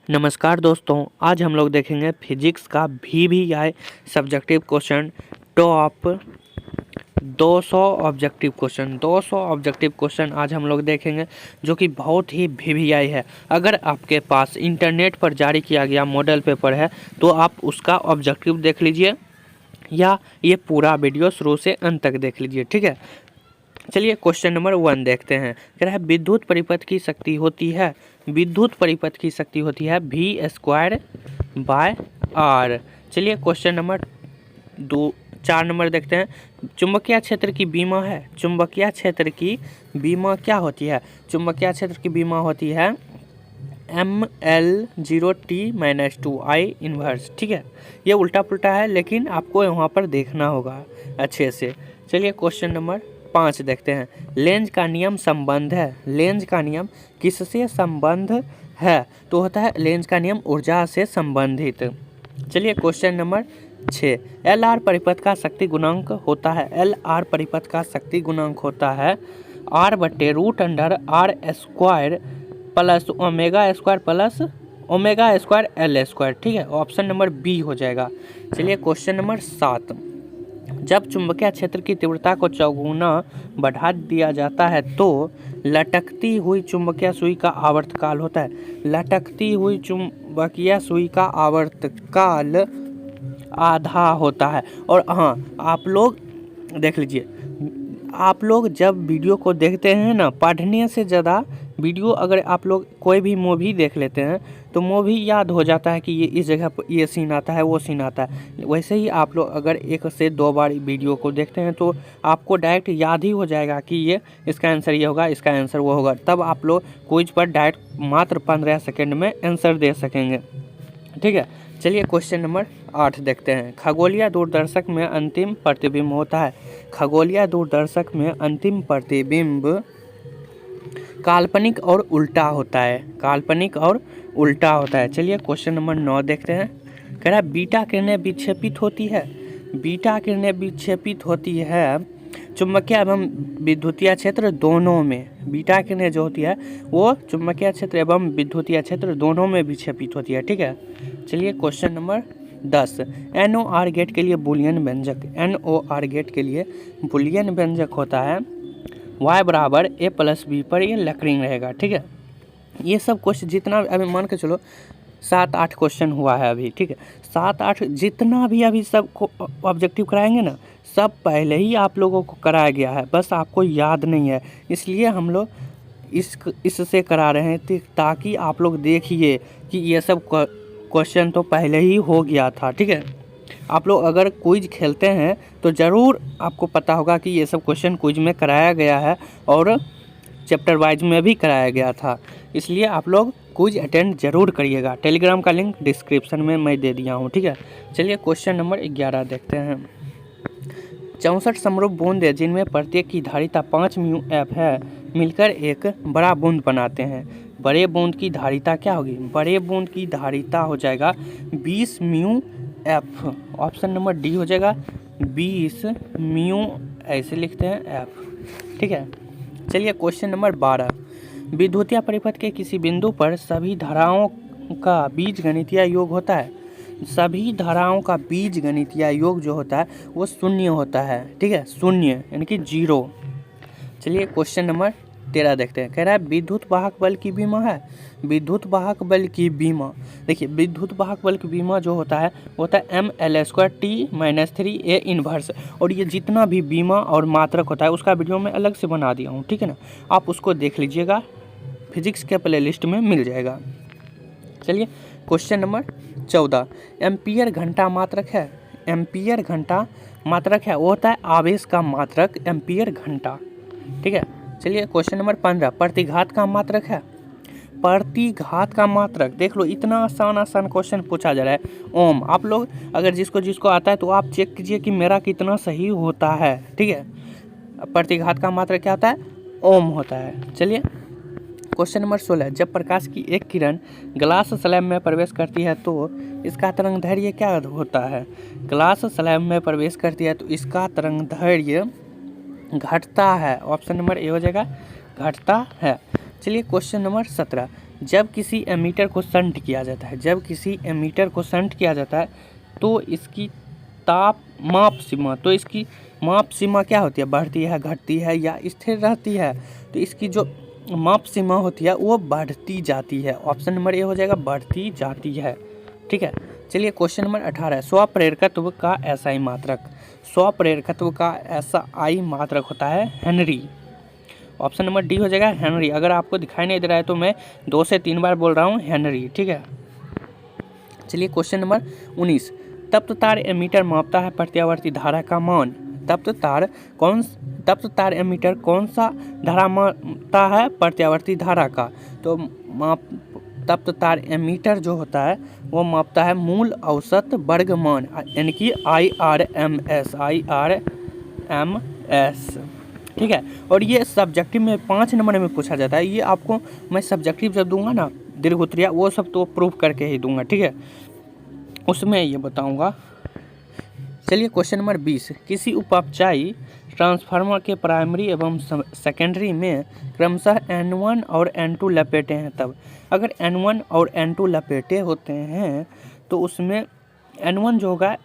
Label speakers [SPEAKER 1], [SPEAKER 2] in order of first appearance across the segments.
[SPEAKER 1] नमस्कार दोस्तों, आज हम लोग देखेंगे फिजिक्स का VVI subjective question top 200 objective question आज हम लोग देखेंगे जो कि बहुत ही VVI है। अगर आपके पास इंटरनेट पर जारी किया गया मॉडल पेपर है तो आप उसका ऑब्जेक्टिव देख लीजिए या ये पूरा वीडियो शुरू से अंत तक देख लीजिए, ठीक है। चलिए क्वेश्चन नंबर 1 देखते हैं। कह रहा है विद्युत परिपथ की शक्ति होती है V²/R। चलिए क्वेश्चन नंबर 4 नंबर देखते हैं। चुंबकीय क्षेत्र की बीमा है। चुंबकीय क्षेत्र की बीमा क्या होती है? चुंबकीय क्षेत्र की बीमा होती है ML0T-2I इन्वर्स, ठीक है। ये उल्टा पुल्टा है लेकिन आपको वहाँ पर देखना होगा अच्छे से। चलिए क्वेश्चन नंबर 5 देखते हैं। लेंज का नियम संबंध है। लेंज का नियम किससे संबंध है? तो होता है लेंज का नियम ऊर्जा से संबंधित। चलिए क्वेश्चन नंबर 6। LR परिपथ का शक्ति गुणांक होता है। LR परिपथ का शक्ति गुणांक होता है R/√R² प्लस ओमेगा² प्लस ओमेगा² L², ठीक है। ऑप्शन नंबर बी हो जाएगा। चलिए क्वेश्चन नंबर 7। जब चुंबकीय क्षेत्र की तीव्रता को चौगुना बढ़ा दिया जाता है तो लटकती हुई चुंबकीय सुई का आवर्तकाल होता है। लटकती हुई चुंबकीय सुई का आवर्तकाल आधा होता है। और हाँ, आप लोग देख लीजिए, आप लोग जब वीडियो को देखते हैं ना, पढ़ने से ज़्यादा वीडियो अगर आप लोग कोई भी मूवी देख लेते हैं तो मूवी याद हो जाता है कि ये इस जगह पर ये सीन आता है, वो सीन आता है। वैसे ही आप लोग अगर 1 से 2 बार वीडियो को देखते हैं तो आपको डायरेक्ट याद ही हो जाएगा कि ये इसका आंसर ये होगा, इसका आंसर वो होगा। तब आप लोग क्विज पर डायरेक्ट मात्र 15 सेकेंड में आंसर दे सकेंगे, ठीक है। चलिए क्वेश्चन नंबर 8 देखते हैं। खगोलीय दूरदर्शक में अंतिम प्रतिबिंब होता है। खगोलीय दूरदर्शक में अंतिम प्रतिबिंब काल्पनिक और उल्टा होता है। काल्पनिक और उल्टा होता है। चलिए क्वेश्चन नंबर 9 देखते हैं। कह रहा है बीटा किरणें विक्षेपित होती है। बीटा किरणें विक्षेपित होती है चुंबकीय एवं विद्युतीय क्षेत्र दोनों में। बीटा किरणें जो होती है वो चुंबकीय क्षेत्र एवं विद्युतीय क्षेत्र दोनों में विक्षेपित होती है, ठीक है। चलिए क्वेश्चन नंबर 10। NOR गेट के लिए बूलियन व्यंजक। NOR गेट के लिए बूलियन व्यंजक होता है Y=A+B पर ये लकरिंग रहेगा, ठीक है। ये सब क्वेश्चन जितना अभी मान के चलो 7-8 क्वेश्चन हुआ है अभी, ठीक है। 7-8 जितना भी अभी सब ऑब्जेक्टिव कराएंगे ना, सब पहले ही आप लोगों को कराया गया है, बस आपको याद नहीं है। इसलिए हम लोग इससे करा रहे हैं ताकि आप लोग देखिए कि ये सब क्वेश्चन तो पहले ही हो गया था, ठीक है। आप लोग अगर क्विज खेलते हैं तो ज़रूर आपको पता होगा कि ये सब क्वेश्चन क्विज में कराया गया है और चैप्टर वाइज में भी कराया गया था। इसलिए आप लोग क्विज अटेंड जरूर करिएगा। टेलीग्राम का लिंक डिस्क्रिप्शन में मैं दे दिया हूँ, ठीक है। चलिए क्वेश्चन नंबर 11 देखते हैं। 64 समरूप बूंदें जिनमें प्रत्येक की धारिता 5 μF है मिलकर एक बड़ा बूंद बनाते हैं। बड़े बूंद की धारिता क्या होगी? बड़े बूंद की धारिता हो जाएगा 20 μF। ऑप्शन नंबर डी हो जाएगा 20 μ, ऐसे लिखते हैं F, ठीक है। चलिए क्वेश्चन नंबर 12। विद्युतीय परिपथ के किसी बिंदु पर सभी धाराओं का बीजगणितीय योग होता है। सभी धाराओं का बीजगणितीय योग जो होता है वो 0 होता है, ठीक है। 0 यानी कि 0। चलिए क्वेश्चन नंबर 13 देखते हैं। कह रहा है विद्युत वाहक बल की बीमा है। विद्युत वाहक बल की बीमा, देखिए विद्युत वाहक बल की बीमा जो होता है वो होता है ML²T-3A इन्वर्स। और ये जितना भी बीमा और मात्रक होता है उसका वीडियो मैं अलग से बना दिया हूँ, ठीक है ना। आप उसको देख लीजिएगा, फिजिक्स के प्लेलिस्ट में मिल जाएगा। चलिए क्वेश्चन नंबर 14। एम्पियर घंटा मात्रक है। एम्पियर घंटा मात्रक है वो होता है आवेश का मात्रक एम्पियर घंटा, ठीक है। चलिए क्वेश्चन नंबर 15। प्रतिघात का मात्रक है। प्रतिघात का मात्रक देख लो, इतना आसान क्वेश्चन पूछा जा रहा है। ओम। आप लोग अगर जिसको आता है तो आप चेक कीजिए कि मेरा कितना सही होता है, ठीक है। प्रतिघात का मात्रक क्या होता है? ओम होता है। चलिए क्वेश्चन नंबर 16। जब प्रकाश की एक किरण ग्लास स्लैब में प्रवेश करती है तो इसका तरंगदैर्घ्य क्या होता है? ग्लास स्लैब में प्रवेश करती है तो इसका तरंगदैर्घ्य घटता है। ऑप्शन नंबर ए हो जाएगा, घटता है। चलिए क्वेश्चन नंबर 17। जब किसी एमीटर को शंट किया जाता है, जब किसी एमीटर को शंट किया जाता है तो इसकी माप सीमा क्या होती है, बढ़ती है, घटती है या स्थिर रहती है। तो इसकी जो माप सीमा होती है वो बढ़ती जाती है। ऑप्शन नंबर ए हो जाएगा, बढ़ती जाती है। ठीक है, चलिए क्वेश्चन नंबर 18 है, स्वप्रेरकत्व का एसआई मात्रक। स्वप्रेरकत्व का एसआई मात्रक होता है हेनरी। ऑप्शन नंबर डी हो जाएगा हेनरी। अगर आपको दिखाई नहीं दे रहा है तो मैं 2 से 3 बार बोल रहा हूँ हेनरी। ठीक है, चलिए क्वेश्चन नंबर 19, तप्त तार एमीटर मापता है प्रत्यावर्ती धारा का मान। तप्त तार एमीटर कौन सा धारा मापता है, प्रत्यावर्ती धारा का। तो तप्त तार एमीटर जो होता है वो मापता है मूल औसत वर्ग मान, यानी कि IRMS। ठीक है, और ये सब्जेक्टिव में 5 नंबर में पूछा जाता है। ये आपको मैं सब्जेक्टिव जब दूंगा ना, दीर्घोत्तरीय वो सब तो प्रूफ करके ही दूंगा। ठीक है, उसमें ये बताऊंगा। चलिए क्वेश्चन नंबर 20, किसी उपअपचायी ट्रांसफार्मर के प्राइमरी एवं सेकेंडरी में क्रमशः N1 और N2 लपेटे हैं तब। अगर N1 और N2 लपेटे होते हैं तो उसमें N1 जो होगा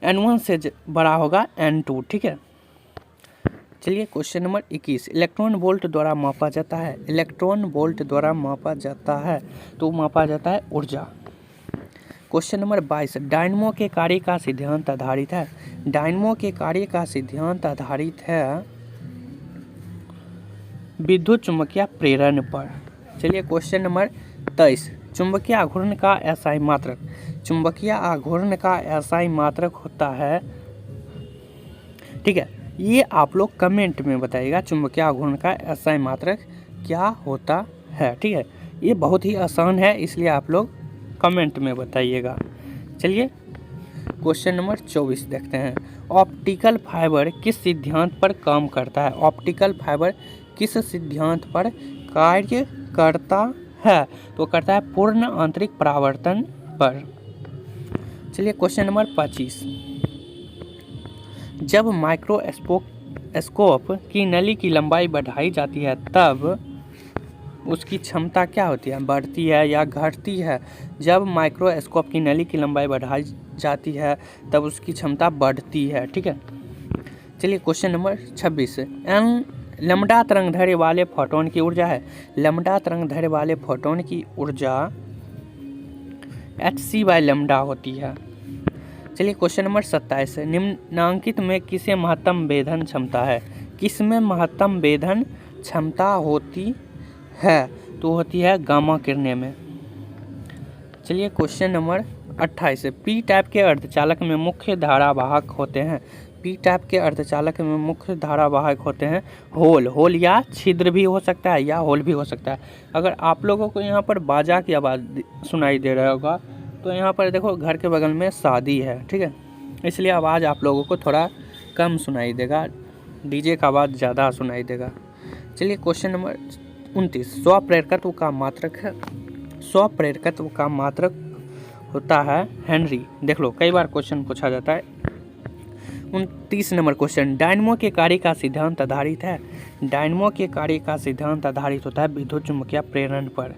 [SPEAKER 1] N1 से बड़ा होगा N2। ठीक है, चलिए क्वेश्चन नंबर 21, इलेक्ट्रॉन वोल्ट द्वारा मापा जाता है। इलेक्ट्रॉन वोल्ट द्वारा मापा जाता है तो मापा जाता है ऊर्जा। क्वेश्चन नंबर 22, डायनमो के कार्य का सिद्धांत आधारित है। डायनमो के कार्य का सिद्धांत आधारित है विद्युत चुम्बकीय प्रेरण पर। चलिए क्वेश्चन नंबर 23, चुंबकीय आघूर्ण का एसआई मात्रक। चुंबकीय आघूर्ण का एसआई मात्रक होता है, ठीक है, ये आप लोग कमेंट में बताइएगा चुंबकीय आघूर्ण का एसआई मात्रक क्या होता है। ठीक है, ये बहुत ही आसान है, इसलिए आप लोग कमेंट में बताइएगा। चलिए क्वेश्चन नंबर 24 देखते हैं, ऑप्टिकल फाइबर किस सिद्धांत पर काम करता है। ऑप्टिकल फाइबर किस सिद्धांत पर कार्य करता है, तो करता है पूर्ण आंतरिक परावर्तन पर। चलिए क्वेश्चन नंबर 25, जब माइक्रोस्कोप की नली की लंबाई बढ़ाई जाती है तब उसकी क्षमता क्या होती है, बढ़ती है या घटती है। जब माइक्रोस्कोप की नली की लंबाई बढ़ाई जाती है तब उसकी क्षमता बढ़ती है। ठीक है, चलिए क्वेश्चन नंबर 26, लैम्डा तरंगदैर्घ्य वाले फोटोन की ऊर्जा है। लैम्डा तरंगदैर्घ्य वाले फोटोन की ऊर्जा hc/λ होती है। चलिए क्वेश्चन नंबर 27, निम्नांकित में किसे महत्तम वेधन क्षमता है। किसमें महत्तम वेधन क्षमता होती है, तो होती है गामा किरणें में। चलिए क्वेश्चन नंबर 28, पी टाइप के अर्धचालक में मुख्य धारावाहक होते हैं। पी टाइप के अर्धचालक में मुख्य धारावाहक होते हैं होल या छिद्र भी हो सकता है या होल भी हो सकता है। अगर आप लोगों को यहाँ पर बाजा की आवाज़ सुनाई दे रहा होगा तो यहाँ पर देखो घर के बगल में शादी है। ठीक है, इसलिए आवाज़ आप लोगों को थोड़ा कम सुनाई देगा, डीजे का आवाज़ ज़्यादा सुनाई देगा। चलिए क्वेश्चन नंबर 29, स्वप्रेरकत्व का मात्रक है। स्वप्रेरकत्व का मात्रक होता है हेनरी। देख लो, कई बार क्वेश्चन पूछा जाता है। 29 नंबर क्वेश्चन, डायनमो के कार्य का सिद्धांत आधारित है। डायनमो के कार्य का सिद्धांत आधारित होता है विद्युत चुम्बकीय प्रेरण पर।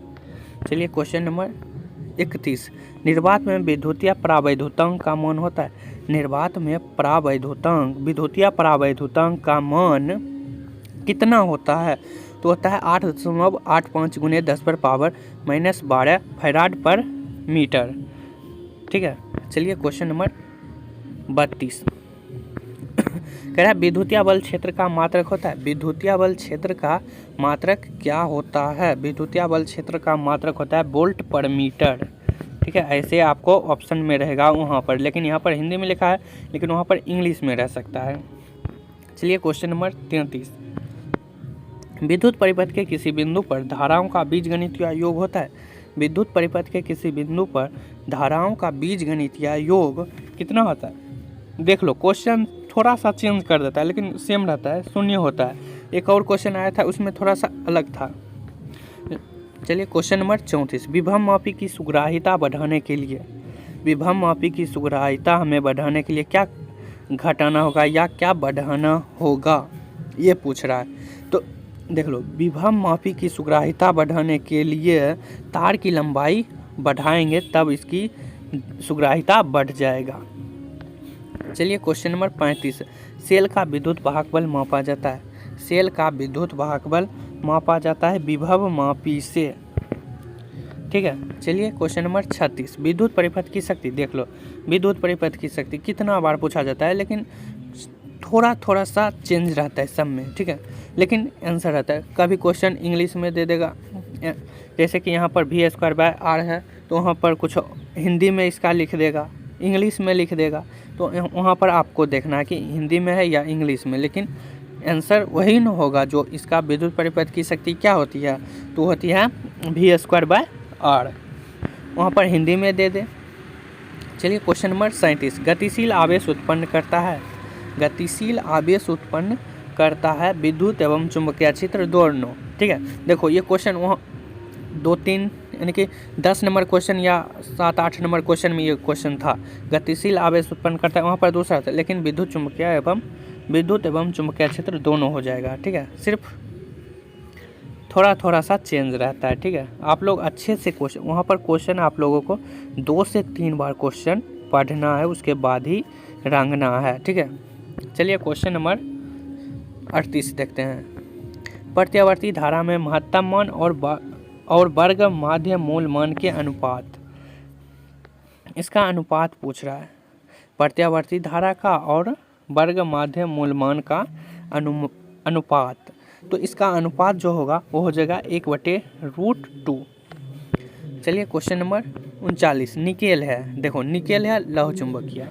[SPEAKER 1] चलिए क्वेश्चन नंबर 31, निर्वात में विद्युतीय परावैद्युतांक का मान होता है। निर्वात में विद्युतीय परावैद्युतांक का मान कितना होता है, तो होता है 8.85 × 10⁻⁻12 फैराड पर मीटर। ठीक है, चलिए क्वेश्चन नंबर 32, कह रहा है विद्युतीय बल क्षेत्र का मात्रक होता है। विद्युतीय बल क्षेत्र का मात्रक क्या होता है। विद्युतीय बल क्षेत्र का मात्रक होता है वोल्ट पर मीटर। ठीक है, ऐसे आपको ऑप्शन में रहेगा वहाँ पर, लेकिन यहाँ पर हिंदी में लिखा है, लेकिन वहाँ पर इंग्लिश में रह सकता है। चलिए क्वेश्चन नंबर 33, विद्युत परिपथ के किसी बिंदु पर धाराओं का बीजगणितीय योग होता है। विद्युत परिपथ के किसी बिंदु पर धाराओं का बीजगणितीय योग कितना होता है। देख लो, क्वेश्चन थोड़ा सा चेंज कर देता है लेकिन सेम रहता है, शून्य होता है। एक और क्वेश्चन आया था उसमें थोड़ा सा अलग था। चलिए क्वेश्चन नंबर 34, विभव मापी की सुग्राह्यता बढ़ाने के लिए, विभव मापी की सुग्राह्यता हमें बढ़ाने के लिए क्या घटाना होगा या क्या बढ़ाना होगा, ये पूछ रहा है। तो देख लो, विभव मापी की सुग्राहिता बढ़ाने के लिए तार की लंबाई बढ़ाएंगे तब इसकी सुग्राहिता बढ़ जाएगा। चलिए क्वेश्चन नंबर 35, सेल का विद्युत वाहक बल मापा जाता है। सेल का विद्युत वाहक बल मापा जाता है विभव मापी से। ठीक है। चलिए क्वेश्चन नंबर 36, विद्युत परिपथ की शक्ति। देख लो, विद्युत परिपथ की शक्ति कितना बार पूछा जाता है, लेकिन थोड़ा सा चेंज रहता है सब में। ठीक है, लेकिन आंसर रहता है। कभी क्वेश्चन इंग्लिश में दे देगा, जैसे कि यहाँ पर v²/r है, तो वहाँ पर कुछ हिंदी में इसका लिख देगा, इंग्लिश में लिख देगा। तो वहाँ पर आपको देखना है कि हिंदी में है या इंग्लिश में, लेकिन आंसर वही न होगा जो इसका विद्युत परिपथ की शक्ति क्या होती है, तो होती है v²/r। वहाँ पर हिंदी में दे दे। चलिए क्वेश्चन नंबर 37, गतिशील आवेश उत्पन्न करता है। गतिशील आवेश उत्पन्न करता है विद्युत एवं चुंबकीय क्षेत्र दोनों। ठीक है, देखो ये क्वेश्चन वहाँ 2-3 यानी कि 10 नंबर क्वेश्चन या 7-8 नंबर क्वेश्चन में ये क्वेश्चन था। गतिशील आवेश उत्पन्न करता है, वहाँ पर दूसरा था, लेकिन विद्युत एवं चुंबकीय क्षेत्र दोनों हो जाएगा। ठीक है, सिर्फ थोड़ा सा चेंज रहता है। ठीक है, आप लोग अच्छे से क्वेश्चन, वहाँ पर क्वेश्चन आप लोगों को 2 से 3 बार क्वेश्चन पढ़ना है, उसके बाद ही रंगना है। ठीक है, चलिए क्वेश्चन नंबर 38 देखते हैं। प्रत्यावर्ती धारा में महत्तम मान और वर्ग माध्य मूल मान के अनुपात, इसका अनुपात पूछ रहा है। प्रत्यावर्ती धारा का और वर्ग माध्य मूल मान का अनुपात, तो इसका अनुपात जो होगा वो हो जाएगा 1/√2। चलिए क्वेश्चन नंबर 39, निकेल है। देखो निकेल है लौह चुंबकीय,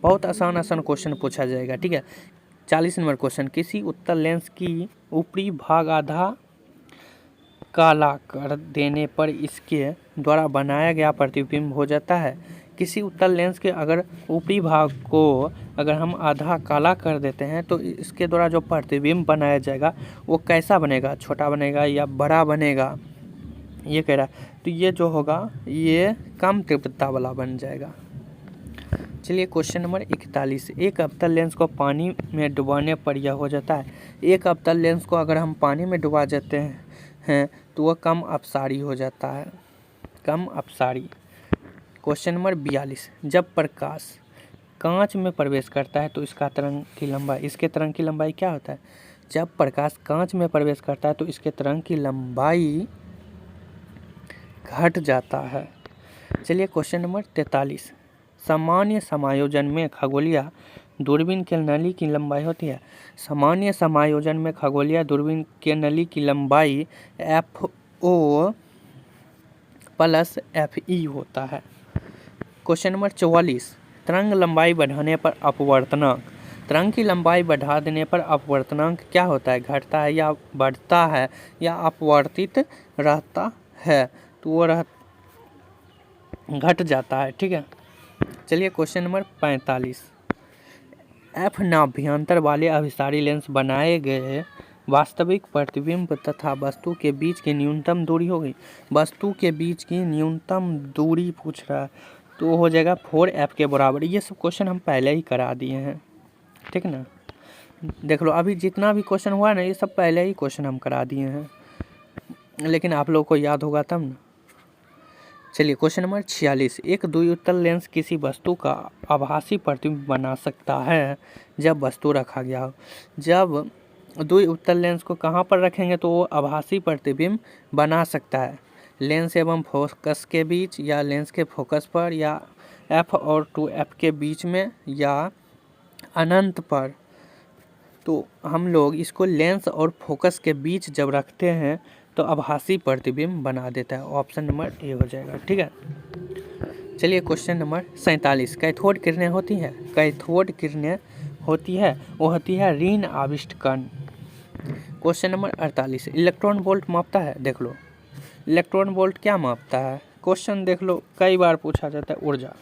[SPEAKER 1] बहुत आसान क्वेश्चन पूछा जाएगा। ठीक है, 40 नंबर क्वेश्चन, किसी उत्तल लेंस की ऊपरी भाग आधा काला कर देने पर इसके द्वारा बनाया गया प्रतिबिंब हो जाता है। किसी उत्तल लेंस के अगर ऊपरी भाग को अगर हम आधा काला कर देते हैं तो इसके द्वारा जो प्रतिबिंब बनाया जाएगा वो कैसा बनेगा, छोटा बनेगा या बड़ा बनेगा, ये कह रहा है। तो ये जो होगा ये कम तीव्रता वाला बन जाएगा। चलिए क्वेश्चन नंबर 41, एक अवतल लेंस को पानी में डुबाने पर यह हो जाता है। एक अवतल लेंस को अगर हम पानी में डुबा देते हैं तो वह कम अपसारी हो जाता है, कम अपसारी। क्वेश्चन नंबर 42, जब प्रकाश कांच में प्रवेश करता है तो इसका तरंग की लंबाई, इसके तरंग की लंबाई क्या होता है। जब प्रकाश कांच में प्रवेश करता है तो इसके तरंग की लंबाई घट जाता है। चलिए क्वेश्चन नंबर 43, सामान्य समायोजन में खगोलीय दूरबीन के नली की लंबाई होती है। सामान्य समायोजन में खगोलीय दूरबीन के नली की लंबाई FO + FE होता है। क्वेश्चन नंबर 44, तरंग लंबाई बढ़ाने पर अपवर्तनांक, तरंग की लंबाई बढ़ा देने पर अपवर्तनांक क्या होता है, घटता है या बढ़ता है या अपवर्तित रहता है, तो वो घट जाता है। ठीक है, चलिए क्वेश्चन नंबर 45, F नाभ्यंतर वाले अभिसारी लेंस बनाए गए वास्तविक प्रतिबिंब तथा वस्तु के बीच की न्यूनतम दूरी होगी। वस्तु के बीच की न्यूनतम दूरी पूछ रहा है, तो हो जाएगा 4F के बराबर। ये सब क्वेश्चन हम पहले ही करा दिए हैं। ठीक है ना, देख लो अभी जितना भी क्वेश्चन हुआ ना ये सब पहले ही क्वेश्चन हम करा दिए हैं, लेकिन आप लोगों को याद होगा तब ना। चलिए क्वेश्चन नंबर 46, एक द्विउत्तल लेंस किसी वस्तु का आभासी प्रतिबिंब बना सकता है जब वस्तु रखा गया हो। जब द्विउत्तल लेंस को कहाँ पर रखेंगे तो वो आभासी प्रतिबिंब बना सकता है, लेंस एवं फोकस के बीच, या लेंस के फोकस पर, या F और 2F के बीच में, या अनंत पर। तो हम लोग इसको लेंस और फोकस के बीच जब रखते हैं तो आभासी प्रतिबिंब बना देता है। ऑप्शन नंबर ए हो जाएगा। ठीक है, चलिए क्वेश्चन नंबर 47, कैथोड किरणें होती है। कैथोड किरणें होती है वो होती है ऋण आविष्ट कण। क्वेश्चन नंबर 48, इलेक्ट्रॉन वोल्ट मापता है। देख लो इलेक्ट्रॉन वोल्ट क्या मापता है, क्वेश्चन देख लो कई बार पूछा जाता है, ऊर्जा।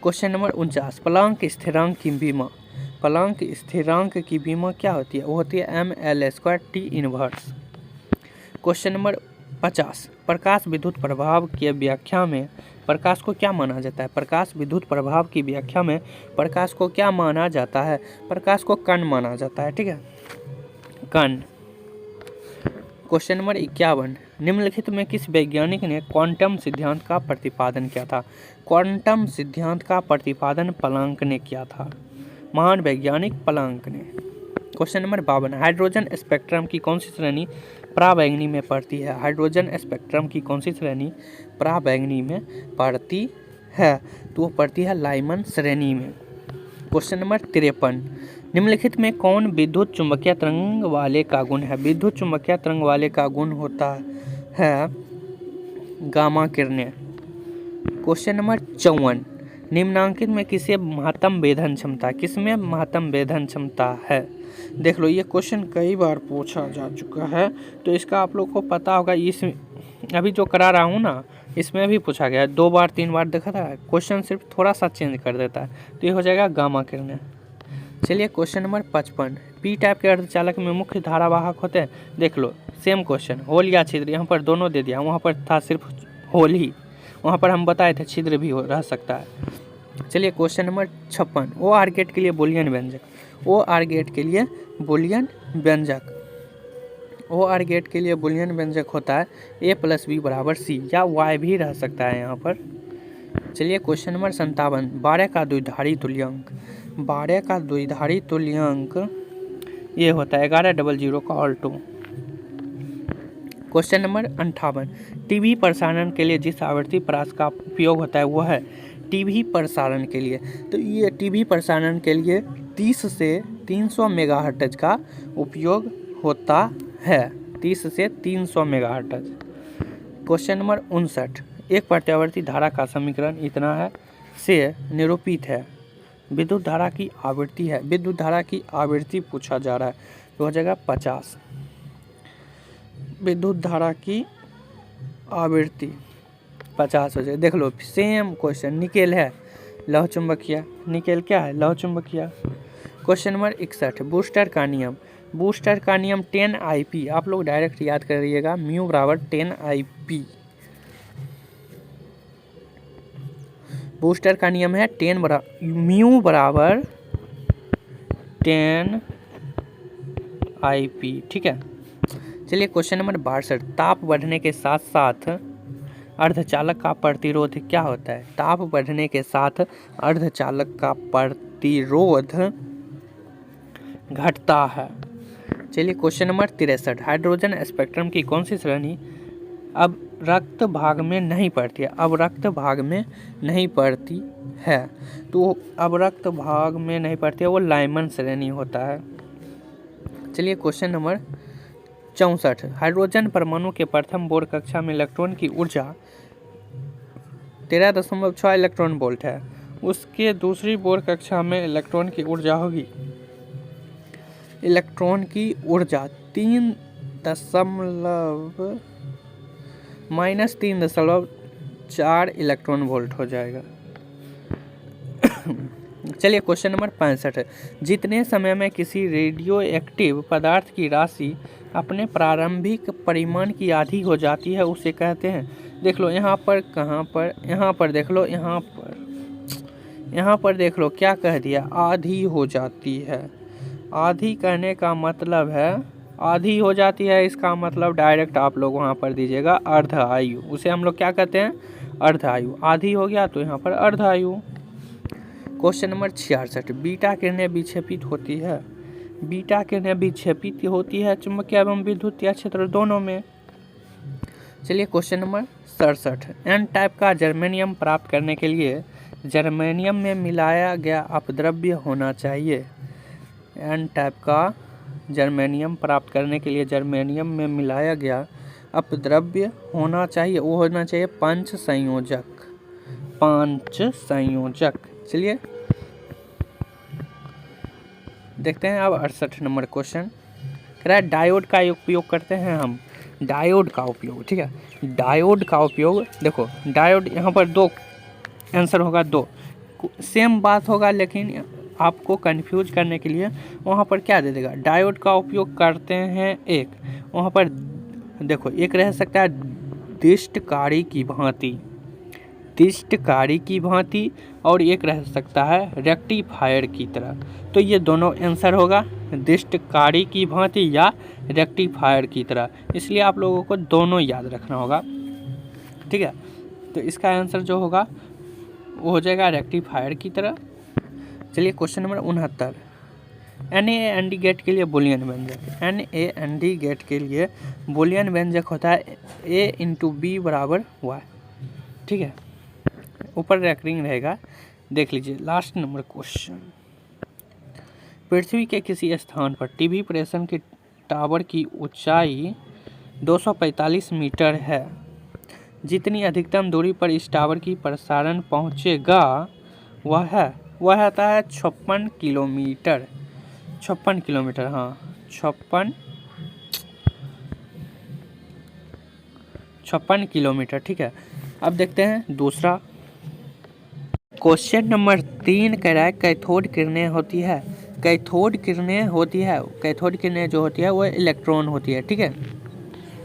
[SPEAKER 1] क्वेश्चन नंबर 49, प्लांक स्थिरांक की विमा। प्लांक स्थिरांक की विमा क्या होती है, वो होती है mL² T−1। क्वेश्चन नंबर 50, प्रकाश विद्युत प्रभाव की व्याख्या में प्रकाश को क्या माना जाता है। प्रकाश विद्युत प्रभाव की व्याख्या में प्रकाश को क्या माना जाता है, प्रकाश को कण माना जाता है। ठीक है, कण। क्वेश्चन नंबर 51, निम्नलिखित में किस वैज्ञानिक ने क्वांटम सिद्धांत का प्रतिपादन किया था? क्वांटम सिद्धांत का प्रतिपादन प्लैंक ने किया था, महान वैज्ञानिक प्लैंक ने। क्वेश्चन नंबर 52, हाइड्रोजन स्पेक्ट्रम की कौन सी श्रेणी पराबैंगनी में पड़ती है? हाइड्रोजन स्पेक्ट्रम की कौन सी श्रेणी पराबैंगनी में पड़ती है? तो वो पड़ती है लाइमन श्रेणी में। क्वेश्चन नंबर 53, निम्नलिखित में कौन विद्युत चुम्बकीय तरंग वाले का गुण है? विद्युत चुम्बकीय तरंग वाले का गुण होता है गामा किरणें। क्वेश्चन नंबर 54, निम्नांकित में किसे महत्तम वेधन क्षमता, किसमें महत्तम वेधन क्षमता है? देख लो, ये क्वेश्चन कई बार पूछा जा चुका है, तो इसका आप लोग को पता होगा। इस अभी जो करा रहा हूँ ना, इसमें भी पूछा गया है, 2 बार 3 बार देखा था। क्वेश्चन सिर्फ थोड़ा सा चेंज कर देता है, तो ये हो जाएगा गामा किरणें। चलिए क्वेश्चन नंबर 55, पी टाइप के अर्धचालक में मुख्य धारावाहक होते हैं। देख लो, सेम क्वेश्चन, होल या छिद्र, यहाँ पर दोनों दे दिया, वहाँ पर था सिर्फ होल ही, वहाँ पर हम बताए थे छिद्र भी रह सकता है। चलिए question number 56, O R gate के लिए बूलियन व्यंजक, ओ आर गेट के लिए बूलियन व्यंजक, ओ आर गेट के लिए बूलियन व्यंजक होता है a + b = c, या y भी रह सकता है यहाँ पर। चलिए क्वेश्चन नंबर 57, 12 का द्विधारी तुल्यांक, 12 का द्विधारी तुल्यांक ये होता है 1100 का ऑल्टो। क्वेश्चन नंबर 58, टीवी प्रसारण के लिए जिस आवृत्ति परास का उपयोग होता है वो है टीवी प्रसारण के लिए, तो ये टीवी प्रसारण के लिए 30 से 300 मेगाहर्ट्ज का उपयोग होता है, 30 से 300 मेगाहर्ट्ज। क्वेश्चन नंबर 59, एक प्रत्यावर्ती धारा का समीकरण इतना है से निरूपित है, विद्युत धारा की आवृत्ति है, विद्युत धारा की आवृत्ति पूछा जा रहा है, तो हो जाएगा 50। विद्युत धारा की आवृत्ति 50 हो जाए। देख लो, सेम क्वेश्चन, निकेल है लौह चुंबकीय, निकेल क्या है? लौह चुंबकीय। क्वेश्चन नंबर 61, बूस्टर का नियम, बूस्टर का नियम 10 IP, आप लोग डायरेक्ट याद करिएगा, म्यू बराबर 10 IP। बूस्टर का नियम है म्यू बराबर 10 IP, ठीक है। चलिए क्वेश्चन नंबर 62, ताप बढ़ने के साथ साथ अर्धचालक का प्रतिरोध क्या होता है? ताप बढ़ने के साथ अर्धचालक का प्रतिरोध घटता है। चलिए क्वेश्चन नंबर 63, हाइड्रोजन स्पेक्ट्रम की कौन सी श्रेणी अब रक्त भाग में नहीं पड़ती है? अब रक्त भाग में नहीं पड़ती है, तो अब रक्त भाग में नहीं पड़ती है, वो लाइमन श्रेणी होता है। चलिए क्वेश्चन नंबर 64, हाइड्रोजन परमाणु के प्रथम बोर कक्षा में इलेक्ट्रॉन की ऊर्जा 13.6 इलेक्ट्रॉन वोल्ट है, उसके दूसरी बोर कक्षा में इलेक्ट्रॉन की ऊर्जा होगी, इलेक्ट्रॉन की ऊर्जा -3.4 इलेक्ट्रॉन वोल्ट हो जाएगा। चलिए क्वेश्चन नंबर 65, जितने समय में किसी रेडियो एक्टिव पदार्थ की राशि अपने प्रारंभिक परिमाण की आधी हो जाती है उसे कहते हैं। देख लो यहाँ पर, कहाँ पर, यहाँ पर देख लो, यहाँ पर देख लो क्या कह दिया, आधी हो जाती है। आधी कहने का मतलब है, आधी हो जाती है, इसका मतलब डायरेक्ट आप लोग वहाँ पर दीजिएगा अर्ध आयु, उसे हम लोग क्या कहते हैं? अर्ध आयु। आधी हो गया तो यहाँ पर अर्ध आयु। क्वेश्चन नंबर 66, बीटा किरणें विक्षेपित होती है, बीटा किरणें विक्षेपित होती है चुंबकीय एवं विद्युत क्षेत्र दोनों में। चलिए क्वेश्चन नंबर 67, एन टाइप का जर्मेनियम प्राप्त करने के लिए जर्मेनियम में मिलाया गया अपद्रव्य होना चाहिए। एन टाइप का जर्मेनियम प्राप्त करने के लिए जर्मेनियम में मिलाया गया अपद्रव्य होना चाहिए, वो होना चाहिए 5 संयोजक, 5 संयोजक। चलिए देखते हैं अब 68 नंबर क्वेश्चन, कह रहा है डायोड का उपयोग करते हैं हम, डायोड का उपयोग, ठीक है। डायोड का उपयोग, देखो डायोड यहाँ पर 2 आंसर होगा, 2 सेम बात होगा, लेकिन आपको कंफ्यूज करने के लिए वहाँ पर क्या दे देगा, डायोड का उपयोग करते हैं एक, वहाँ पर देखो एक रह सकता है दिष्टकारी की भांति, दिष्टकारी की भांति, और एक रह सकता है रेक्टिफायर की तरह, तो ये दोनों आंसर होगा। दृष्टकारी की भांति या रेक्टिफायर की तरह, इसलिए आप लोगों को दोनों याद रखना होगा। ठीक है, तो इसका आंसर जो होगा वो हो जाएगा रेक्टिफायर की तरह। चलिए क्वेश्चन नंबर 69, NaND गेट के लिए बूलियन व्यंजक। NaND गेट के लिए बूलियन व्यंजक होता है A × B = Y। ठीक है, ऊपर रैंकिंग रहेगा, देख लीजिए। लास्ट नंबर क्वेश्चन, पृथ्वी के किसी स्थान पर टीवी प्रेषण के टावर की ऊंचाई 245 मीटर है। जितनी अधिकतम दूरी पर इस टावर की प्रसारण पहुंचेगा वह होता है 56 किलोमीटर। 56 किलोमीटर, हाँ 56 किलोमीटर। ठीक है, अब देखते हैं दूसरा क्वेश्चन नंबर 3 कह रहा है कैथोड किरणें होती है। कैथोड किरणें जो होती है वो इलेक्ट्रॉन होती है। ठीक है,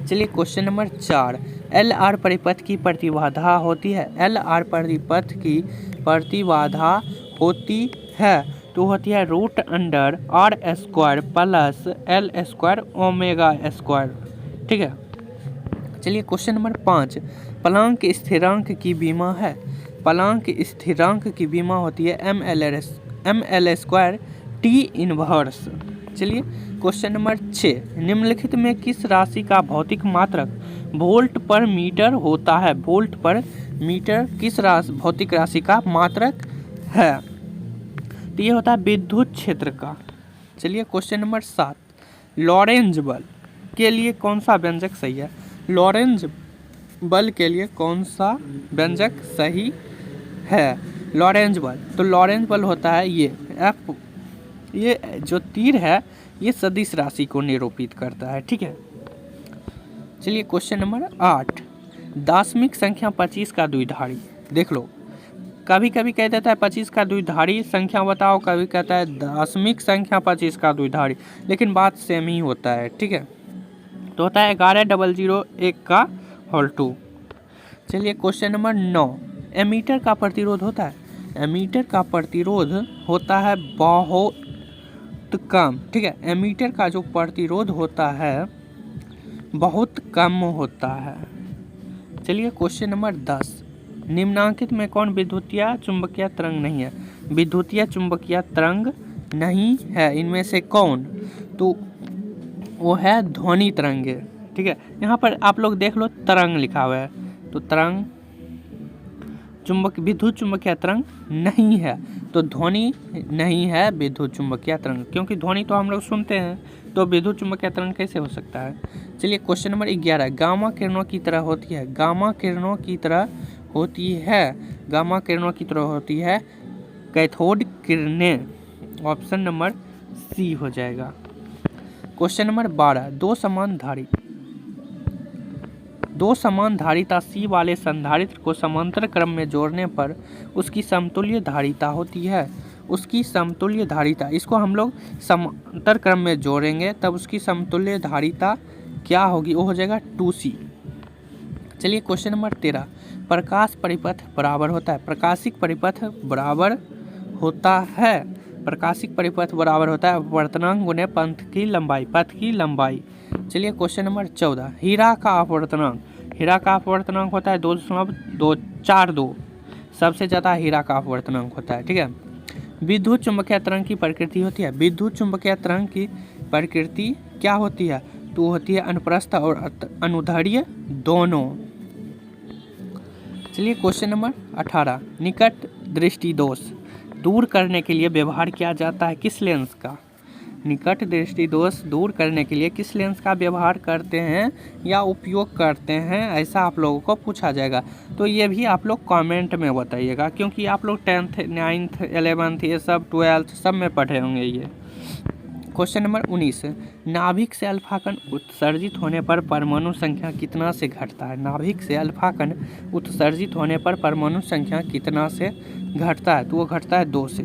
[SPEAKER 1] चलिए क्वेश्चन नंबर 4, LR परिपथ की प्रतिबाधा होती है। LR परिपथ की प्रतिबाधा होती है तो होती है √R² प्लस L² ω²। ठीक है, चलिए क्वेश्चन नंबर 5, प्लांक स्थिरांक की विमा है। प्लांक स्थिरांक की विमा होती है mL² T−1। चलिए क्वेश्चन नंबर 6, निम्नलिखित में किस राशि का भौतिक मात्रक वोल्ट पर मीटर होता है। वोल्ट पर मीटर किस भौतिक राशि का मात्रक है, तो ये होता है विद्युत क्षेत्र का। चलिए क्वेश्चन नंबर 7, लॉरेंज बल के लिए कौन सा व्यंजक सही है। लॉरेंज बल के लिए कौन सा व्यंजक सही है। लॉरेंज बल, तो लॉरेंज बल होता है ये F, ये जो तीर है ये सदिश राशि को निरूपित करता है। ठीक है, चलिए क्वेश्चन नंबर 8, दशमिक संख्या 25 का द्विधारी। देख लो, कभी कभी कह देता है 25 का द्विधारी संख्या बताओ, कभी कहता है दशमिक संख्या 25 का द्विधारी, लेकिन बात सेम ही होता है। ठीक है, तो होता है 11,001 का होल 2। चलिए क्वेश्चन नंबर 9, एमीटर का प्रतिरोध होता है। एमीटर का प्रतिरोध होता है बहुत कम। ठीक है, एमीटर का जो प्रतिरोध होता है बहुत कम होता है। चलिए क्वेश्चन नंबर 10, निम्नांकित में कौन विद्युतीय चुंबकीय तरंग नहीं है। विद्युतीय चुंबकीय तरंग नहीं है इनमें से कौन, तो वो है ध्वनि तरंग। ठीक है, यहाँ पर आप लोग देख लो तरंग लिखा हुआ है, तो तरंग विद्युत चुंबकीय तरंग नहीं है, तो ध्वनि नहीं है विद्युत चुंबकीय तरंग, क्योंकि ध्वनि तो हम लोग सुनते हैं, तो विद्युत चुंबकीय तरंग कैसे हो सकता है। चलिए क्वेश्चन नंबर 11, गामा किरणों की तरह होती है। गामा किरणों की तरह होती है, गामा किरणों की तरह होती है कैथोड किरणें। ऑप्शन नंबर सी हो जाएगा। क्वेश्चन नंबर 12, दो समान धारिता C वाले संधारित्र को समांतर क्रम में जोड़ने पर उसकी समतुल्य धारिता होती है। उसकी समतुल्य धारिता, इसको हम लोग समांतर क्रम में जोड़ेंगे तब उसकी समतुल्य धारिता क्या होगी, वो हो जाएगा 2C। चलिए क्वेश्चन नंबर 13, प्रकाश परिपथ बराबर होता है। प्रकाशिक परिपथ बराबर होता है, प्रकाशिक परिपथ बराबर होता है अपवर्तनांक गुणे पथ की लंबाई। चलिए क्वेश्चन नंबर 14, हीरा का अपवर्तनांक होता है 2.242, सबसे ज़्यादा हीरा का अपवर्तनांक होता है। ठीक है, विद्युत चुंबकीय तरंग की प्रकृति होती है। विद्युत चुंबकीय तरंग की प्रकृति क्या होती है, तो होती है अनुप्रस्थ और अनुदैर्ध्य दोनों। चलिए क्वेश्चन नंबर 18, निकट दृष्टि दोष दूर करने के लिए व्यवहार किया जाता है किस लेंस का। निकट दृष्टि दोष दूर करने के लिए किस लेंस का व्यवहार करते हैं या उपयोग करते हैं, ऐसा आप लोगों को पूछा जाएगा। तो ये भी आप लोग कमेंट में बताइएगा, क्योंकि आप लोग 10th 9th 11th ये सब 12th सब में पढ़े होंगे ये। क्वेश्चन नंबर 19, नाभिक से अल्फा कण उत्सर्जित होने पर परमाणु संख्या कितना से घटता है। नाभिक से अल्फा कण उत्सर्जित होने पर परमाणु संख्या कितना से घटता है, तो वो घटता है 2 से।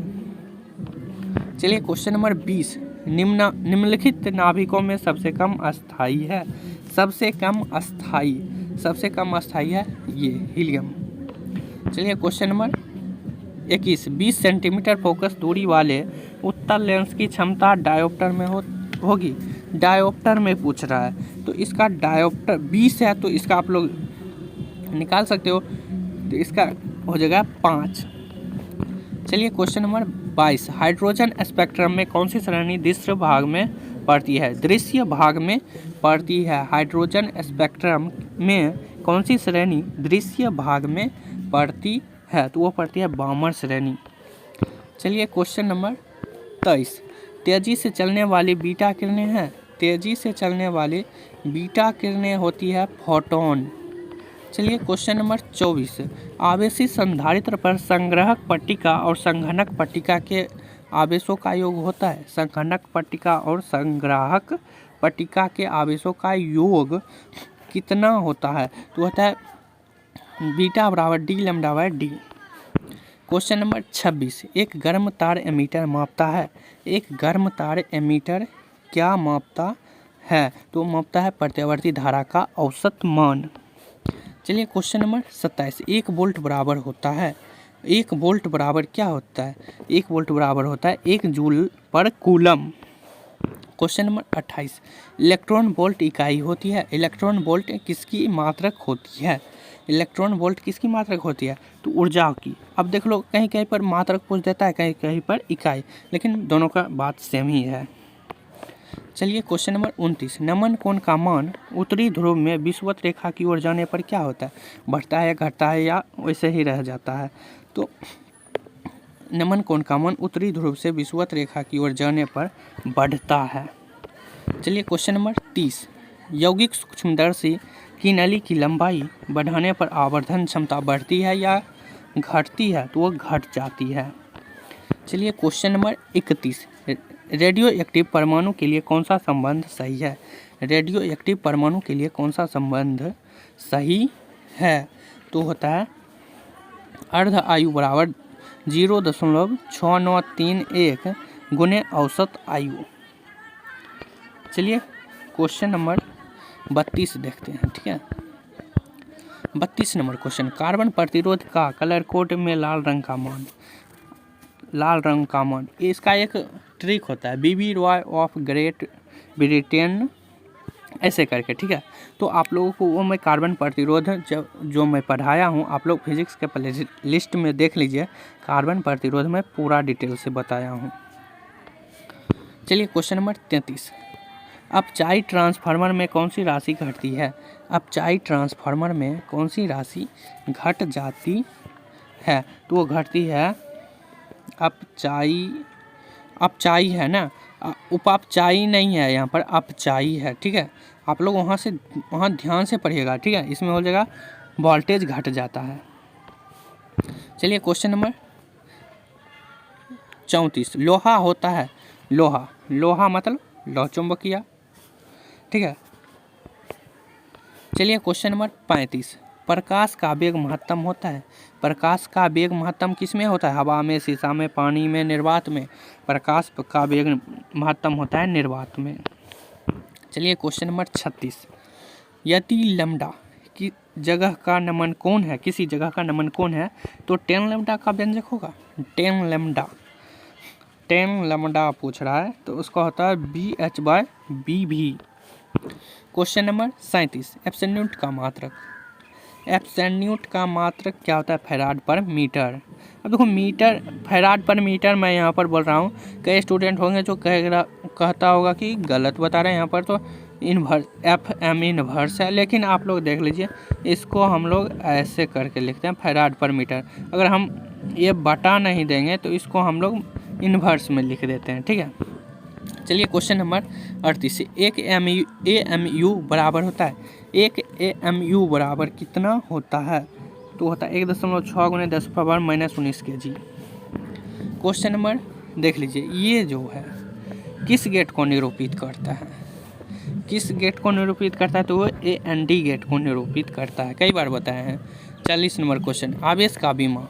[SPEAKER 1] चलिए क्वेश्चन नंबर 20, निम्नलिखित नाभिकों में सबसे कम अस्थाई है। सबसे कम अस्थाई है ये हीलियम। चलिए क्वेश्चन नंबर 21 20 सेंटीमीटर फोकस दूरी वाले उत्तल लेंस की क्षमता डायोप्टर में होगी। डायोप्टर में पूछ रहा है तो इसका डायोप्टर 20 है तो इसका आप लोग निकाल सकते हो, तो इसका हो जाएगा 5। चलिए क्वेश्चन नंबर 22 हाइड्रोजन स्पेक्ट्रम में कौन सी श्रेणी दृश्य भाग में पड़ती है? दृश्य भाग में पड़ती है। हाइड्रोजन स्पेक्ट्रम में कौन सी श्रेणी दृश्य भाग में पड़ती है? तो वो पड़ती है बामर श्रेणी। चलिए क्वेश्चन नंबर 23 तेजी से चलने वाली बीटा किरणें हैं। तेजी से चलने वाली बीटा किरणें होती है फोटोन। चलिए क्वेश्चन नंबर 24 आवेशित संधारित्र पर संग्राहक पट्टिका और संघनक पट्टिका के आवेशों का योग होता है। संघनक पट्टिका और संग्राहक पट्टिका के आवेशों का योग कितना होता है? तो होता है बीटा बराबर D lambda by D. Question number 26 एक गर्म तार एमीटर मापता है। एक गर्म तार एमीटर क्या मापता है? तो मापता है प्रत्यावर्ती धारा का औसत मान। चलिए क्वेश्चन नंबर 27 1 वोल्ट बराबर होता है। 1 वोल्ट बराबर क्या होता है? 1 वोल्ट बराबर होता है 1 जूल पर coulomb. Question number 28 electron volt इकाई होती है। इलेक्ट्रॉन वोल्ट किसकी मात्रक होती है? इलेक्ट्रॉन वोल्ट किसकी मात्रक होती है? तो ऊर्जा की। अब देख लो कहीं कहीं पर मात्रक पूछ देता है, कहीं कहीं पर इकाई, लेकिन दोनों का बात सेम ही है। चलिए क्वेश्चन नंबर 29 नमन कोण का मान उत्तरी ध्रुव में विषुवत रेखा की ओर जाने पर क्या होता है? बढ़ता है या घटता है या वैसे ही रह जाता है? तो नमन कोण का मान उत्तरी ध्रुव से विषुवत रेखा की ओर जाने पर बढ़ता है। चलिए क्वेश्चन नंबर 30 यौगिक सूक्ष्मदर्शी की नली की लंबाई बढ़ाने पर आवर्धन क्षमता बढ़ती है या घटती है? तो वो घट जाती है। चलिए क्वेश्चन नंबर 31 रेडियो एक्टिव परमाणु के लिए कौन सा संबंध सही है? रेडियो एक्टिव परमाणु के लिए कौन सा संबंध सही है? तो होता है अर्ध आयु बराबर 0.6931 गुने औसत आयु। चलिए क्वेश्चन नंबर 32 देखते हैं, ठीक है। 32 नंबर क्वेश्चन कार्बन प्रतिरोध का कलर कोड में लाल रंग का मान इसका एक ट्रिक होता है बीबी रॉय ऑफ ग्रेट ब्रिटेन ऐसे करके, ठीक है। तो आप लोगों को वो मैं कार्बन प्रतिरोध जो मैं पढ़ाया हूँ आप लोग फिजिक्स के प्ले लिस्ट में देख लीजिए। कार्बन प्रतिरोध में पूरा डिटेल से बताया हूँ। चलिए क्वेश्चन नंबर 33 अपचाई ट्रांसफार्मर में कौन सी राशि घटती है? अपचाई ट्रांसफार्मर में कौन सी राशि घट जाती है? तो वो घटती है अपचाई है ना, उपअपचाई नहीं है, यहाँ पर अपचाई है, ठीक है। आप लोग वहाँ ध्यान से पढ़िएगा, ठीक है। इसमें हो जाएगा वोल्टेज घट जाता है। चलिए क्वेश्चन नंबर 34 लोहा होता है। लोहा मतलब लौह चुंबकीय, ठीक है। चलिए क्वेश्चन नंबर 35 प्रकाश का वेग महत्तम होता है। प्रकाश का वेग महत्तम किस में होता है? हवा में, शीशा में, पानी में, निर्वात में। प्रकाश का वेग महत्तम होता है निर्वात में। चलिए क्वेश्चन नंबर 36 यदि लैम्डा की जगह का नमन कोण है, किसी जगह का नमन कोण है तो 10 लैम्डा का व्यंजक होगा। 10 लैम्डा पूछ रहा है तो उसका होता है BH/BV। क्वेश्चन नंबर 37 एब्सोल्यूट का मात्रक क्या होता है? फैराड पर मीटर। अब देखो मीटर फैराड पर मीटर मैं यहाँ पर बोल रहा हूँ, कई स्टूडेंट होंगे जो कहता होगा कि गलत बता रहे हैं, यहाँ पर तो FM इन्वर्स है, लेकिन आप लोग देख लीजिए इसको हम लोग ऐसे करके लिखते हैं फैराड पर मीटर। अगर हम ये बटा नहीं देंगे तो इसको हम लोग इन्वर्स में लिख देते हैं, ठीक है। चलिए क्वेश्चन नंबर 38 एक AMU बराबर होता है। एक AMU बराबर कितना होता है? तो होता है 1.6 × 10⁻⁻19 kg। क्वेश्चन नंबर देख लीजिए ये जो है किस गेट को निरूपित करता है? किस गेट को निरूपित करता है? तो वो AND गेट को निरूपित करता है, कई बार बताए हैं। 40 नंबर क्वेश्चन आवेश का बीमा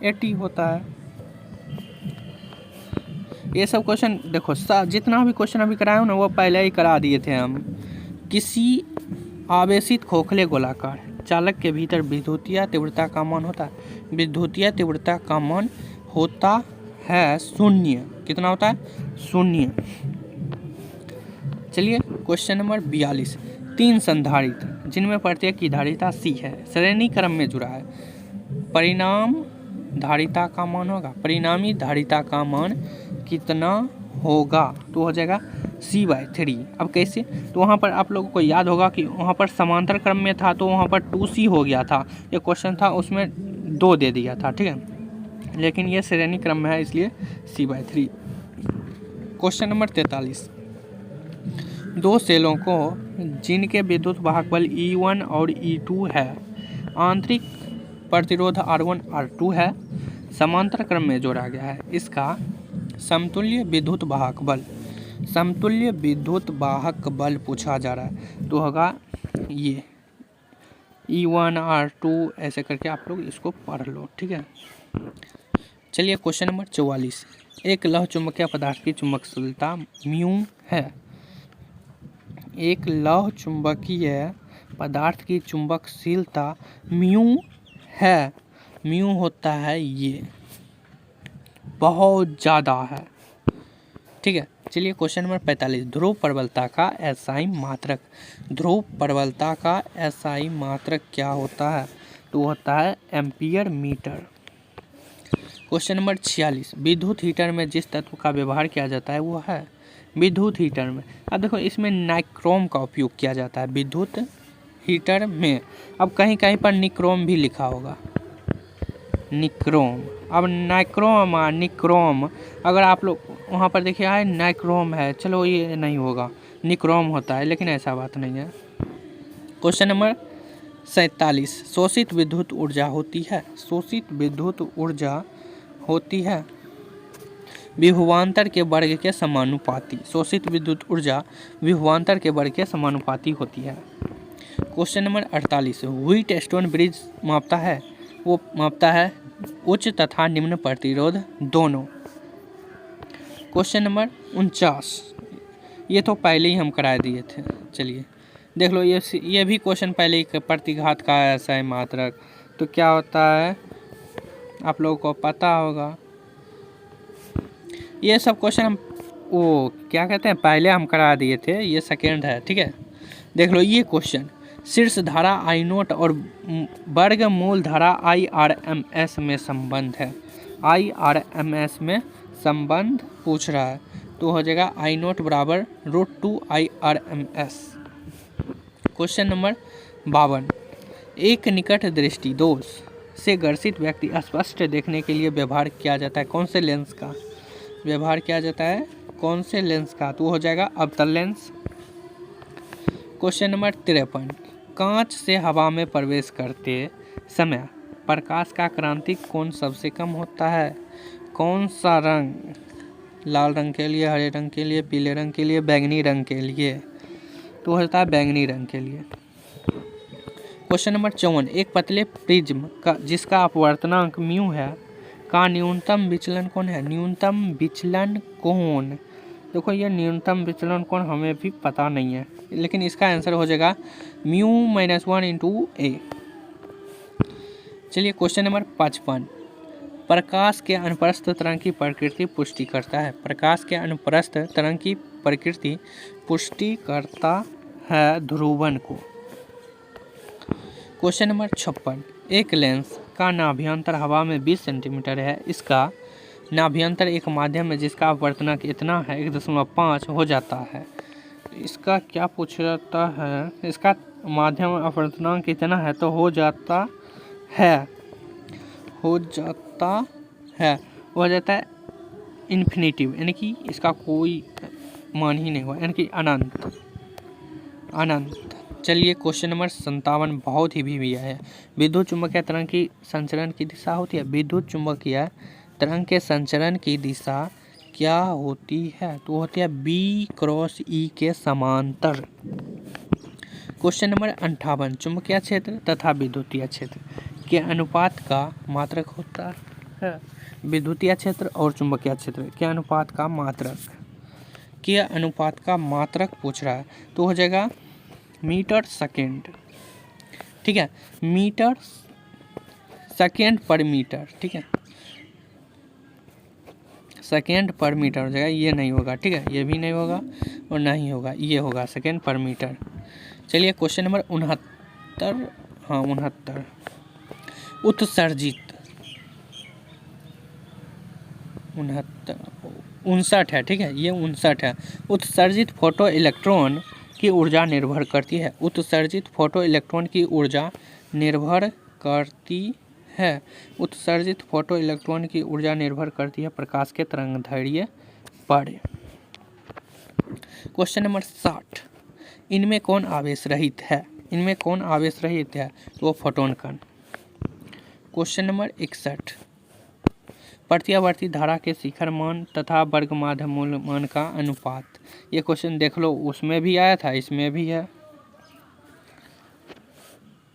[SPEAKER 1] 80 होता है। ये सब क्वेश्चन देखो जितना भी क्वेश्चन अभी कराया ना वो पहले ही करा दिए थे हम। किसी आवेशित खोखले गोलाकार चालक के भीतर विद्युतीय तीव्रता का मान होता है? विद्युतीय तीव्रता का मान होता है 0। कितना होता है? 0। चलिए क्वेश्चन नंबर 42। 3 संधारित्र जिनमें प्रत्येक की धारिता C है, श्रेणी क्रम में जुड़ा है, परिणाम धारिता का मान होगा, परिणामी धारिता का मान कितना होगा? तो हो जाएगा C/3। अब कैसे? तो वहाँ पर आप लोगों को याद होगा कि वहाँ पर समांतर क्रम में था तो वहाँ पर 2C हो गया था, ये क्वेश्चन था उसमें 2 दे दिया था, ठीक है, लेकिन ये श्रेणी क्रम में है इसलिए C/3। Question number 43। 2 सेलों को जिनके विद्युत वाहक बल E1 और E2 है, आंतरिक प्रतिरोध R1 R2 है, समांतर क्रम में जोड़ा गया है, इसका समतुल्य विद्युत वाहक बल, समतुल्य विद्युत वाहक बल पूछा जा रहा है, तो होगा ये E1 R2 ऐसे करके आप लोग इसको पढ़ लो, ठीक है। चलिए क्वेश्चन नंबर 44। एक लौह चुंबकीय पदार्थ की चुंबकशीलता म्यू है। एक लौह चुंबकीय पदार्थ की चुंबकशीलता म्यू है। म्यू होता है ये, बहुत ज़्यादा है, ठीक है। चलिए क्वेश्चन नंबर 45। ध्रुव प्रबलता का एसआई मात्रक, ध्रुव प्रबलता का एसआई मात्रक क्या होता है? तो होता है एम्पियर मीटर। Question number 46। विद्युत हीटर में जिस तत्व का व्यवहार किया जाता है वो है, विद्युत हीटर में, अब देखो इसमें नाइक्रोम का उपयोग किया जाता है विद्युत हीटर में। अब कहीं कहीं पर निक्रोम भी लिखा होगा, निक्रोम। अब नाइक्रोम निक्रोम, अगर आप लोग वहाँ पर देखिए है नाइक्रोम है, चलो ये नहीं होगा, निक्रोम होता है, लेकिन ऐसा बात नहीं है। Question number 47। शोषित विद्युत ऊर्जा होती है, शोषित विद्युत ऊर्जा होती है विभवांतर के वर्ग के समानुपाती, शोषित विद्युत ऊर्जा विभवांतर के वर्ग के समानुपाती होती है। Question number 48। व्हीटस्टोन ब्रिज मापता है, वो मापता है उच्च तथा निम्न प्रतिरोध दोनों। Question number 49। ये तो पहले ही हम करा दिए थे, चलिए देख लो, ये भी क्वेश्चन पहले ही, प्रतिघात का एसआई मात्रक तो क्या होता है आप लोगों को पता होगा। ये सब क्वेश्चन हम वो क्या कहते हैं पहले हम करा दिए थे, ये सेकेंड है, ठीक है। देख लो ये क्वेश्चन, शीर्ष धारा I0 और वर्ग मूल धारा IRMS में संबंध है, IRMS में संबंध पूछ रहा है, तो हो जाएगा I0 बराबर √2 IRMS। Question number 52। एक निकट दृष्टि दोष से ग्रसित व्यक्ति स्पष्ट देखने के लिए व्यवहार किया जाता है कौन से लेंस का? व्यवहार किया जाता है कौन से लेंस का? तो हो जाएगा अवतल लेंस। Question number 53। कांच से हवा में प्रवेश करते समय प्रकाश का क्रांतिक कोण सबसे कम होता है, कौन सा रंग? लाल रंग के लिए, हरे रंग के लिए, पीले रंग के लिए, बैंगनी रंग के लिए, तो होता है बैंगनी रंग के लिए। Question number 54। एक पतले प्रिज्म का जिसका अपवर्तनांक म्यू है का न्यूनतम विचलन कौन है? न्यूनतम विचलन कोण, देखो ये न्यूनतम विचलन कोण हमें भी पता नहीं है, लेकिन इसका आंसर हो जाएगा μ-1 × a। चलिए क्वेश्चन नंबर 55। प्रकाश के अनुप्रस्थ तरंग की प्रकृति पुष्टि करता है, प्रकाश के अनुप्रस्थ तरंग की प्रकृति पुष्टि करता है ध्रुवन को। Question number 56। एक लेंस का नाभ्यंतर हवा में 20 सेंटीमीटर है, इसका नाभ्यंतर एक माध्यम में जिसका अपवर्तनांक इतना है 1.5 हो जाता है, इसका क्या पूछ जाता है? इसका माध्यम अपवर्तनांक इतना है तो हो जाता है हो जाता है इन्फिनिटिव, यानी कि इसका कोई मान ही नहीं हुआ, यानी कि अनंत। चलिए क्वेश्चन नंबर 57 बहुत ही भी है। विद्युत चुम्बकीय तरंग की संचरण की दिशा होती है, विद्युत चुम्बकीय तरंग के संचरण की दिशा क्या होती है? तो होती है B/E के समांतर। Question number 58। चुंबकीय क्षेत्र तथा विद्युतीय क्षेत्र के अनुपात का मात्रक होता है, विद्युतीय क्षेत्र और चुंबकीय क्षेत्र के अनुपात का मात्रक पूछ रहा है, तो हो जाएगा मीटर सेकेंड। ठीक है, मीटर सेकेंड पर मीटर, ठीक है, सेकेंड पर मीटर हो जाएगा, ये नहीं होगा, ठीक है, ये भी नहीं होगा और ना ही होगा, ये होगा सेकेंड पर मीटर। चलिए क्वेश्चन नंबर 69, हाँ 69, उत्सर्जित 59 है, ठीक है, ये 59 है। उत्सर्जित फोटो इलेक्ट्रॉन की ऊर्जा निर्भर करती है, उत्सर्जित फोटो इलेक्ट्रॉन की ऊर्जा निर्भर करती है, उत्सर्जित फोटो इलेक्ट्रॉन की ऊर्जा निर्भर करती है प्रकाश के तरंगदैर्घ्य पर। क्वेश्चन नंबर 60, इनमें कौन आवेश रहित है, इनमें कौन आवेश रहित है, तो वो फोटोन कण। क्वेश्चन नंबर 61, प्रत्यावर्ती धारा के शिखर मान तथा वर्ग माध्य मूल मान का अनुपात। ये क्वेश्चन देख लो, उसमें भी आया था, इसमें भी है,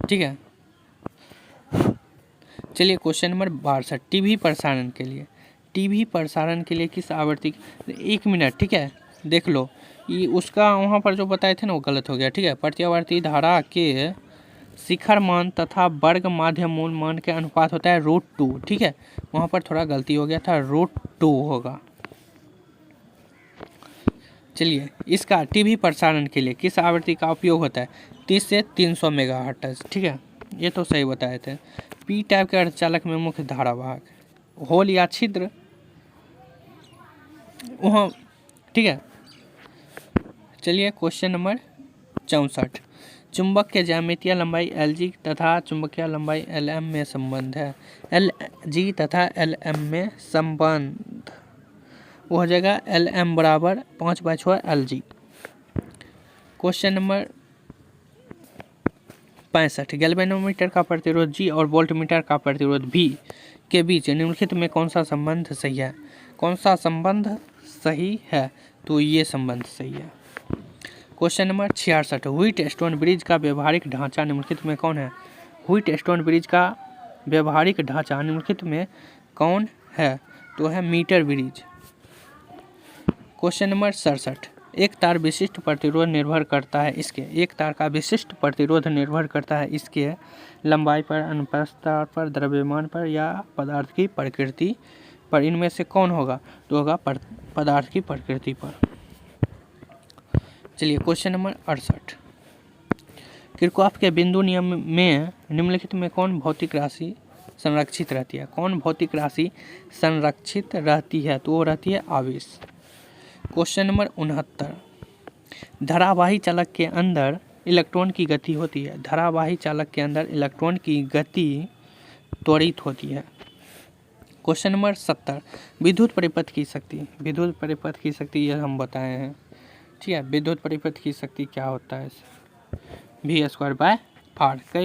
[SPEAKER 1] ठीक है। चलिए क्वेश्चन नंबर 62, टीवी प्रसारण के लिए, टीवी प्रसारण के लिए किस आवृत्ति, 1 मिनट, ठीक है, देख लो, ये उसका वहाँ पर जो बताए थे ना वो गलत हो गया, ठीक है। प्रत्यावर्ती धारा के शिखर मान तथा वर्ग माध्य मूल मान के अनुपात होता है √2, ठीक है, वहाँ पर थोड़ा गलती हो गया था, √2 होगा। चलिए इसका टीवी प्रसारण के लिए किस आवृत्ति का उपयोग होता है, 30 से 300 मेगाहर्ट्ज, ठीक है, ये तो सही बताए थे। पी टाइप के अर्धचालक में मुख्य धारावाहक, होल या छिद्र, वहाँ, ठीक है। चलिए क्वेश्चन नंबर 64, चुंबक के ज्यामितीय लंबाई Lg तथा चुंबकीय लंबाई Lm में संबंध है, Lg तथा Lm में संबंध वो हो जाएगा Lm बराबर 5/6 Lg। क्वेश्चन नंबर 65, गैल्वेनोमीटर का प्रतिरोध G और वोल्टमीटर का प्रतिरोध V के बीच निम्नलिखित में कौन सा संबंध सही है, कौन सा संबंध सही है, तो ये संबंध सही है। Question number 66, wheat stone bridge का व्यवहारिक ढांचा निम्नलिखित में कौन है, व्हीट स्टोन ब्रिज का व्यवहारिक ढांचा निम्नलिखित में कौन है, तो है मीटर ब्रिज। क्वेश्चन नंबर 67, एक तार विशिष्ट प्रतिरोध निर्भर करता है इसके, एक तार का विशिष्ट प्रतिरोध निर्भर करता है इसके लंबाई पर, अनुप्रस्थ पर, द्रव्यमान पर या पदार्थ की प्रकृति पर, इनमें से कौन होगा, तो होगा पदार्थ की प्रकृति पर। चलिए क्वेश्चन नंबर 68, किरचॉफ के बिंदु नियम में निम्नलिखित में कौन भौतिक राशि संरक्षित रहती है, कौन भौतिक राशि संरक्षित रहती है, तो वो रहती है आवेश। क्वेश्चन नंबर 69, धारावाही चालक के अंदर इलेक्ट्रॉन की गति होती है, धारावाही चालक के अंदर इलेक्ट्रॉन की गति त्वरित होती है। क्वेश्चन नंबर 70, विद्युत परिपथ की शक्ति, विद्युत परिपथ की शक्ति ये हम बताए हैं, ठीक है, विद्युत परिपथ की शक्ति क्या होता है, V²/R। कई